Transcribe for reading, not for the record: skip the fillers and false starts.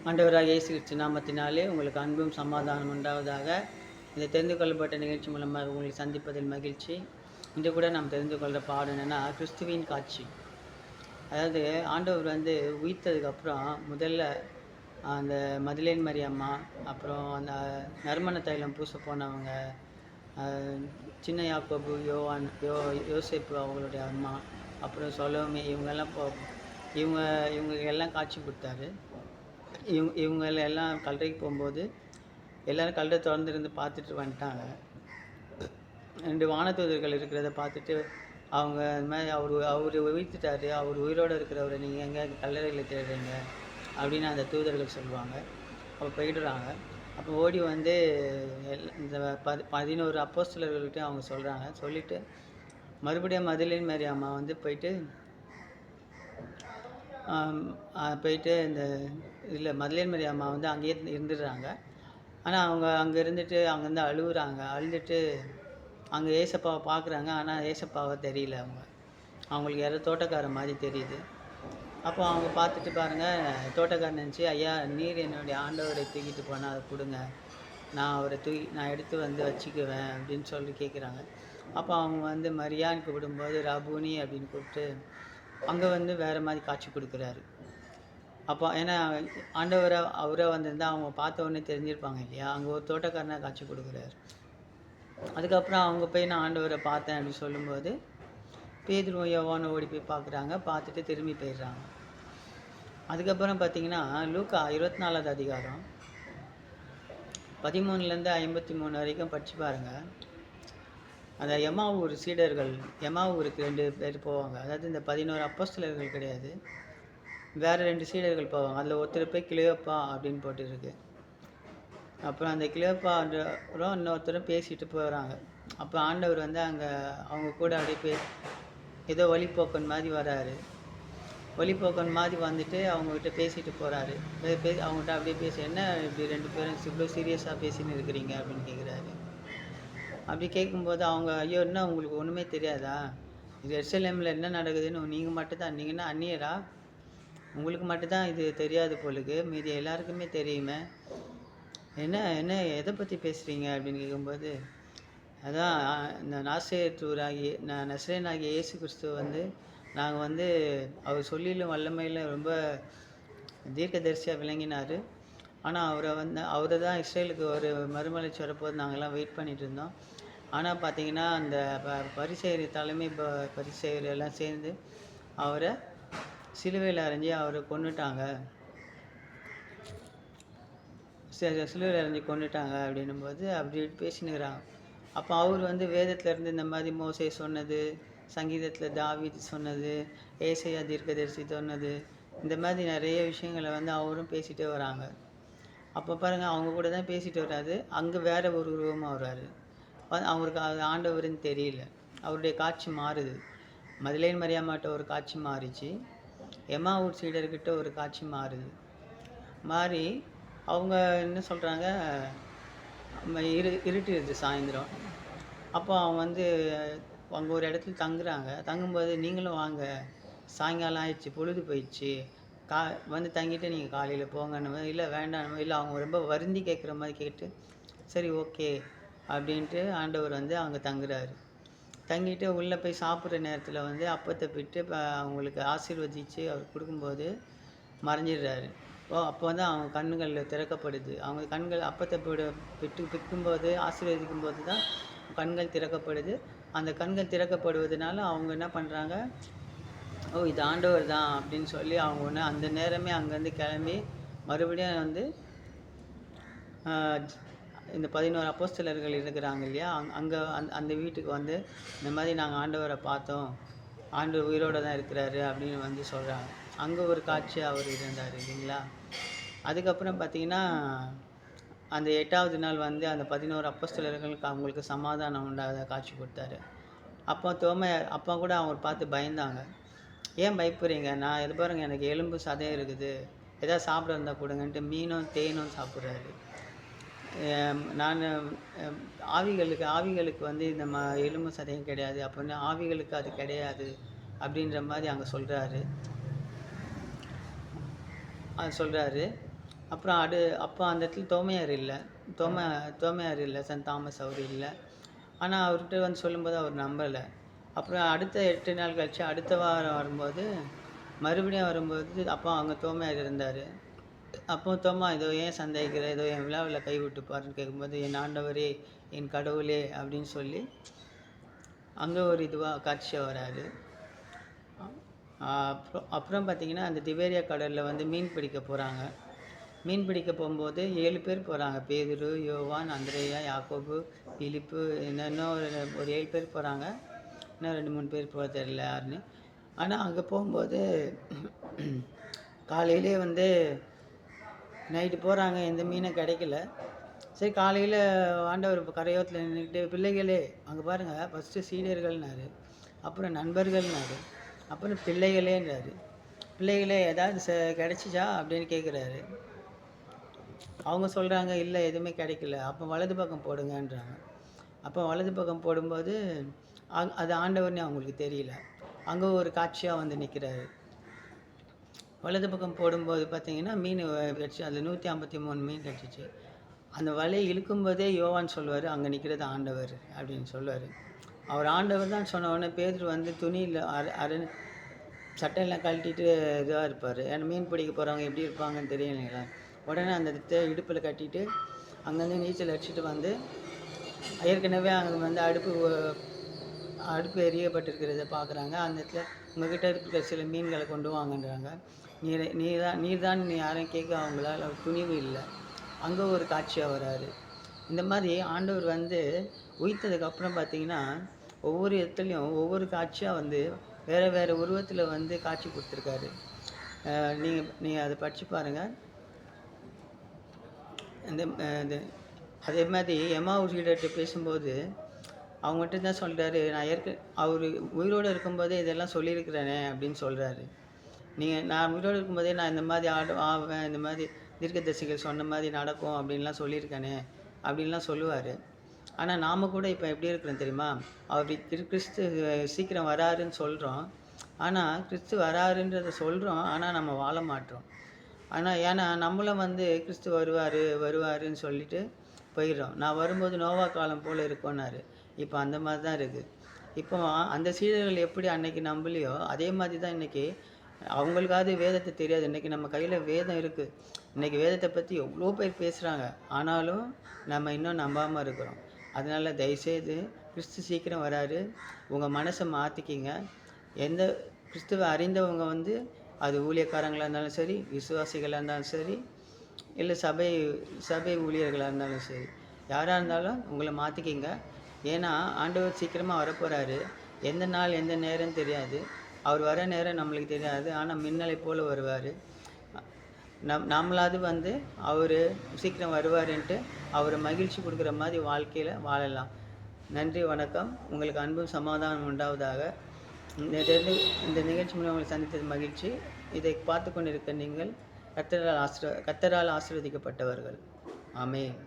ஆண்டவராகிய இயேசு கிறிஸ்து நாமத்தினாலே உங்களுக்கு அன்பும் சமாதானம் உண்டாவதாக. இந்த தெரிந்து கொள்ளப்பட்ட நிகழ்ச்சி மூலமாக உங்களை சந்திப்பதில் மகிழ்ச்சி. இன்று கூட நாம் தெரிந்து கொள்கிற பாடம் என்னென்னா, கிறிஸ்துவின் காட்சி. அதாவது ஆண்டவர் உயிர்த்ததுக்கப்புறம் முதல்ல அந்த மதிலேன் மரியம்மா, அப்புறம் அந்த நறுமண தைலம் பூச போனவங்க, சின்ன யாக்கோபு, யோசேப்பு அவங்களுடைய அம்மா, அப்புறம் சொலோமே, இவங்க இவங்களுக்கு எல்லாம் காட்சி கொடுத்தாரு. இவங்க எல்லாம் கல்லறைக்கு போகும்போது எல்லோரும் கல்லறை திறந்துருந்து பார்த்துட்டு வந்துட்டாங்க. 2 வானதூதர்கள் இருக்கிறத பார்த்துட்டு அவங்க இந்த மாதிரி அவர் உயிர்த்துட்டாரு, அவர் உயிரோடு இருக்கிறவரை நீங்கள் எங்கே கல்லறையில் தேடுறீங்க அப்படின்னு அந்த தூதர்கள் சொல்லுவாங்க. அப்போ போயிடுறாங்க. அப்போ ஓடி இந்த 11 அப்போஸ்தலர்கள்கிட்ட அவங்க சொல்கிறாங்க. சொல்லிவிட்டு மறுபடியும் மதிலேன் மேரி அம்மா போயிட்டு இந்த இதில் மதிலேன் மேரி அம்மா அங்கேயே இருந்துடுறாங்க. ஆனால் அவங்க அங்கே இருந்துட்டு அங்கேருந்து அழுகுறாங்க. அழுதுட்டு அங்கே ஏசப்பாவை பார்க்குறாங்க. ஆனால் ஏசப்பாவை தெரியல. அவங்களுக்கு யாரோ தோட்டக்காரர் மாதிரி தெரியுது. அப்போ அவங்க பார்த்துட்டு பாருங்கள், தோட்டக்காரன் நினச்சி, ஐயா நீர் என்னுடைய ஆண்டவரை தூக்கிட்டு போனால் அதை கொடுங்க, நான் அவரை நான் எடுத்து வச்சுக்குவேன் அப்படின்னு சொல்லி கேட்குறாங்க. அப்போ அவங்க மரியான்னு கூப்பிடும்போது ரபூனி அப்படின்னு கூப்பிட்டு அங்கே வேறு மாதிரி காட்சி கொடுக்குறாரு. அப்போ ஏன்னா அவரை வந்திருந்தால் அவங்க பார்த்த உடனே தெரிஞ்சிருப்பாங்க இல்லையா. அங்கே ஒரு தோட்டக்காரனாக காட்சி கொடுக்குறாரு. அதுக்கப்புறம் அவங்க போய் நான் ஆண்டவரை பார்த்தேன் அப்படின்னு சொல்லும்போது பேதுருவும் யோவானும் ஓடி போய் பார்க்குறாங்க. பார்த்துட்டு திரும்பி போயிடுறாங்க. அதுக்கப்புறம் பார்த்திங்கன்னா லூக்கா 24வது அதிகாரம் 13லேருந்து 53 வரைக்கும் படித்து பாருங்கள். அந்த எம்மாவூர் சீடர்கள், எம்மாவூருக்கு 2 பேர் போவாங்க. அதாவது இந்த 11 அப்போஸ்தலர்கள் கிடையாது, வேறு 2 சீடர்கள் போவாங்க. அதில் ஒருத்தர் போய் கிளியோப்பா அப்படின்னு போட்டுருக்கு. அப்புறம் அந்த கிளியோப்பான்றவரும் இன்னொருத்தரும் பேசிட்டு போகிறாங்க. அப்போ ஆண்டவர் அங்கே அவங்க கூட அப்படியே ஏதோ வழிப்போக்கன் மாதிரி வராரு. வழிப்போக்கன் மாதிரி வந்துட்டு அவங்ககிட்ட பேசிட்டு போகிறாரு. அவங்ககிட்ட அப்படியே என்ன இப்படி 2 பேரும் இவ்வளோ சீரியஸாக பேசின்னு இருக்கிறீங்க அப்படின்னு கேட்குறாரு. அப்படி கேட்கும்போது அவங்க, ஐயோ என்ன உங்களுக்கு ஒன்றுமே தெரியாதா, இது எருசலேமில் என்ன நடக்குதுன்னு நீங்கள் மட்டும்தான், நீங்கள் என்ன அந்நியரா, உங்களுக்கு மட்டும்தான் இது தெரியாது போலுக்கு, மீதி எல்லாருக்குமே தெரியுமே, என்ன என்ன எதை பற்றி பேசுகிறீங்க அப்படின்னு கேட்கும்போது, அதான் இந்த நசரேயனாகிய இயேசு கிறிஸ்துவ நாங்கள் அவர் சொல்லிலும் வல்லமையில் ரொம்ப தீர்க்கதரிசியாக விளங்கினார். ஆனால் அவரை தான் இஸ்ரேலுக்கு ஒரு மறுமலர்ச்சி வரப்போது நாங்கள்லாம் வெயிட் பண்ணிகிட்டு இருந்தோம். ஆனால் பார்த்தீங்கன்னா அந்த தலைமை பரிசேயர் எல்லாம் சேர்ந்து அவரை சிலுவையில் அரைஞ்சி அவரை கொன்னுட்டாங்க. சிலுவையில் அரைஞ்சி கொன்னுட்டாங்க அப்படின்னும்போது அப்படி பேசினுக்கிறாங்க. அப்போ அவர் வேதத்துலேருந்து இந்த மாதிரி மோசே சொன்னது, சங்கீதத்தில் தாவீது சொன்னது, ஏசாயா தீர்க்கதரிசி சொன்னது, இந்த மாதிரி நிறைய விஷயங்களை அவரும் பேசிகிட்டே வராங்க. அப்போ பாருங்கள், அவங்க கூட தான் பேசிட்டு வராது, அங்கே வேறு ஒரு உருவமாக வர்றாரு. அவருக்கு அது ஆண்டவருன்னு தெரியல. அவருடைய காட்சி மாறுது. மதிலேன் மரியாமாட்ட ஒரு காட்சி மாறிச்சு, எம்மாவூர் சீடர்கிட்ட ஒரு காட்சி மாறுது. மாறி அவங்க என்ன சொல்கிறாங்க, இருட்டிடுது சாயந்தரம். அப்போ அவங்க அங்கே ஒரு இடத்துல தங்குறாங்க. தங்கும்போது நீங்களும் வாங்க, சாயங்காலம் ஆயிடுச்சு, பொழுது போயிடுச்சு, தங்கிட்டு நீங்கள் காலையில் போங்கன்னு. இல்லை வேண்டாம், இல்லை அவங்க ரொம்ப வருந்தி கேட்குற மாதிரி கேட்டு, சரி ஓகே அப்படின்ட்டு ஆண்டவர் அங்கே தங்குறாரு. தங்கிட்டு உள்ளே போய் சாப்பிட்ற நேரத்தில் அப்பத்தை பிட்டு அவங்களுக்கு ஆசீர்வதித்து அவர் கொடுக்கும்போது மறைஞ்சிடுறாரு. அப்போ அவங்க கண்ணுகள் திறக்கப்படுது. அவங்க கண்கள் அப்பத்தை பிக்கும்போது ஆசீர்வதிக்கும் போது தான் கண்கள் திறக்கப்படுது. அந்த கண்கள் திறக்கப்படுவதனால அவங்க என்ன பண்ணுறாங்க, ஓ இது ஆண்டவர் தான் அப்படின்னு சொல்லி அவங்க அந்த நேரமே அங்கேருந்து கிளம்பி மறுபடியும் இந்த 11 அப்போஸ்தலர்கள் இருக்கிறாங்க இல்லையா, அங்கே அந்த வீட்டுக்கு இந்த மாதிரி நாங்கள் ஆண்டவரை பார்த்தோம், ஆண்டவர் உயிரோடு தான் இருக்கிறாரு அப்படின்னு சொல்கிறாங்க. அங்கே ஒரு காட்சி அவர் இருந்தார் இல்லைங்களா. அதுக்கப்புறம் பார்த்திங்கன்னா அந்த 8வது நாள் அந்த 11 அப்போஸ்தலர்களுக்கு அவங்களுக்கு சமாதானம் உண்டாத காட்சி கொடுத்தாரு. அப்போ கூட அவங்க பார்த்து பயந்தாங்க. ஏன் பயப்படுறீங்க, நான் எது பாருங்கள் எனக்கு எலும்பு சதையும் இருக்குது, எதாவது சாப்பிட இருந்தால் கொடுங்கன்ட்டு மீனும் தேனும் சாப்பிட்றாரு. நான் ஆவிகளுக்கு இந்த எலும்பு சதையும் கிடையாது அப்படின்னு, ஆவிகளுக்கு அது கிடையாது அப்படின்ற மாதிரி அங்கே சொல்கிறாரு. அப்புறம் அப்போ அந்த இடத்துல தோமையார் இல்லை, சென்ட் தாமஸ் அவர் இல்லை. ஆனால் அவர்கிட்ட வந்து சொல்லும்போது அவர் நம்பலை. அப்புறம் அடுத்த 8 நாள் கழிச்சு அடுத்த வாரம் வரும்போது மறுபடியும் வரும்போது அப்போ அங்கே தோமையார் இருந்தார். அப்போ தோமா ஏதோ ஏன் சந்தேகிக்கிற, ஏதோ என் விழாவில் கைவிட்டு பாருன்னு கேட்கும்போது, என் ஆண்டவரே, என் கடவுளே அப்படின்னு சொல்லி அங்கே ஒரு இதுவாக காட்சியாக வராரு. அப்புறம் பார்த்தீங்கன்னா அந்த திபேரியா கடலில் வந்து மீன் பிடிக்க போகிறாங்க. மீன் பிடிக்க போகும்போது 7 பேர் போகிறாங்க. பேதுரு, யோவான், அந்திரேயா, யாக்கோபு, பிலிப்பு, இன்னும் ஒரு 7 பேர் போகிறாங்க. இன்னும் 2-3 பேர் போக தெரியல யாருன்னு. ஆனால் அங்கே போகும்போது காலையிலே வந்து நைட்டு போகிறாங்க, எந்த மீனும் கிடைக்கல. சரி, காலையில் ஆண்டவர் இப்போ கரையோரத்தில் நின்றுக்கிட்டு, பிள்ளைகளே அங்கே பாருங்கள், ஃபஸ்ட்டு சீடர்கள்னாரு, அப்புறம் நண்பர்கள்னாரு, அப்புறம் பிள்ளைகளேன்றாரு. பிள்ளைகளே ஏதாவது கிடச்சிச்சா அப்படின்னு கேட்குறாரு. அவங்க சொல்கிறாங்க, இல்லை எதுவுமே கிடைக்கல. அப்போ வலது பக்கம் போடுங்கன்றாங்க. அப்போ வலது பக்கம் போடும்போது அது ஆண்டவர்னே அவங்களுக்கு தெரியல. அங்கே ஒரு காட்சியாக வந்து நிற்கிறாரு. வலது பக்கம் போடும்போது பார்த்தீங்கன்னா மீன் கிடச்சி, அதில் 153 மீன் கிடச்சிச்சு. அந்த வலையை இழுக்கும்போதே யோவான் சொல்லுவார், அங்கே நிற்கிறது ஆண்டவர் அப்படின்னு சொல்லுவார். அவர் ஆண்டவர் தான் சொன்ன உடனே பேதுரு வந்து துணியில் சட்டையெல்லாம் கழட்டிட்டு இதாக இருப்பார். ஏன்னா மீன் பிடிக்க போகிறவங்க எப்படி இருப்பாங்கன்னு தெரியும் இல்லைங்களா. உடனே அந்த இடுப்பில் கட்டிட்டு அங்கேருந்து நீச்சல் அடிச்சுட்டு வந்து, ஏற்கனவே அங்கே வந்து அடுப்பு எரியப்பட்டிருக்கிறத பார்க்குறாங்க. அந்த இடத்துல உங்ககிட்ட இருக்கிற சில மீன்களை கொண்டு வாங்கன்றாங்க. நீர் யாரையும் கேட்க அவங்களால துணிவு இல்லை. அங்கே ஒரு காட்சியாக வராரு. இந்த மாதிரி ஆண்டவர் வந்து உயிர்த்ததுக்கப்புறம் பார்த்தீங்கன்னா ஒவ்வொரு இடத்துலையும் ஒவ்வொரு காட்சியாக வந்து வேறு உருவத்தில் வந்து காட்சி கொடுத்துருக்காரு. நீங்கள் அதை படித்து பாருங்கள். அதே மாதிரி எம்மாவூர் சீடர்கிட்ட பேசும்போது அவங்ககிட்ட தான் சொல்கிறாரு, நான் அவர் உயிரோடு இருக்கும்போதே இதெல்லாம் சொல்லியிருக்கிறேனே அப்படின்னு சொல்கிறாரு. நான் உயிரோடு இருக்கும்போதே நான் இந்த மாதிரி ஆவேன், இந்த மாதிரி தீர்க்கதரிசிகள் சொன்ன மாதிரி நடக்கும் அப்படின்லாம் சொல்லியிருக்கேனே அப்படின்லாம் சொல்லுவார். ஆனால் நாம் கூட இப்போ எப்படி இருக்கிறோம் தெரியுமா? அவர் கிறிஸ்து சீக்கிரம் வராருன்னு சொல்கிறோம். ஆனால் கிறிஸ்து வராருன்றதை சொல்கிறோம், ஆனால் நம்ம வாழ மாட்டோம். ஏன்னா நம்மளும் வந்து கிறிஸ்து வருவாருன்னு சொல்லிட்டு போயிடுறோம். நான் வரும்போது நோவா காலம் போல் இருக்கோன்னாரு. இப்போ அந்த மாதிரி தான் இருக்குது. இப்போ அந்த சீடர்கள் எப்படி அன்னைக்கு நம்பலையோ அதே மாதிரி தான் இன்றைக்கி அவங்களுக்காவது வேதத்தை தெரியாது. இன்றைக்கி நம்ம கையில் வேதம் இருக்குது. இன்றைக்கி வேதத்தை பற்றி எவ்வளோ பேர் பேசுகிறாங்க, ஆனாலும் நம்ம இன்னும் நம்பாமல் இருக்கிறோம். அதனால் தயவுசெய்து கிறிஸ்து சீக்கிரம் வராரு, உங்கள் மனசை மாற்றிக்கிங்க. எந்த கிறிஸ்துவை அறிந்தவங்க வந்து அது ஊழியக்காரங்களாக இருந்தாலும் சரி, விசுவாசிகளாக இருந்தாலும் சரி, இல்லை சபை ஊழியர்களாக இருந்தாலும் சரி, யாராக இருந்தாலும் உங்களை மாற்றிக்கிங்க. ஏன்னா ஆண்டவர் சீக்கிரமாக வரப்போகிறாரு. எந்த நாள் எந்த நேரம் தெரியாது. அவர் வர நேரம் நம்மளுக்கு தெரியாது. ஆனால் மின்னலை போல் வருவார். நம்மளாவது வந்து அவர் சீக்கிரம் வருவாருன்ட்டு அவரை மகிழ்ச்சி கொடுக்குற மாதிரி வாழ்க்கையில் வாழலாம். நன்றி, வணக்கம். உங்களுக்கு அன்பும் சமாதானம் உண்டாவதாக. இந்த நிகழ்ச்சி மூலம் உங்களை சந்தித்தது மகிழ்ச்சி. இதை பார்த்து கொண்டிருக்க நீங்கள் கர்த்தரால் ஆசீர்வதிக்கப்பட்டவர்கள். ஆமென்.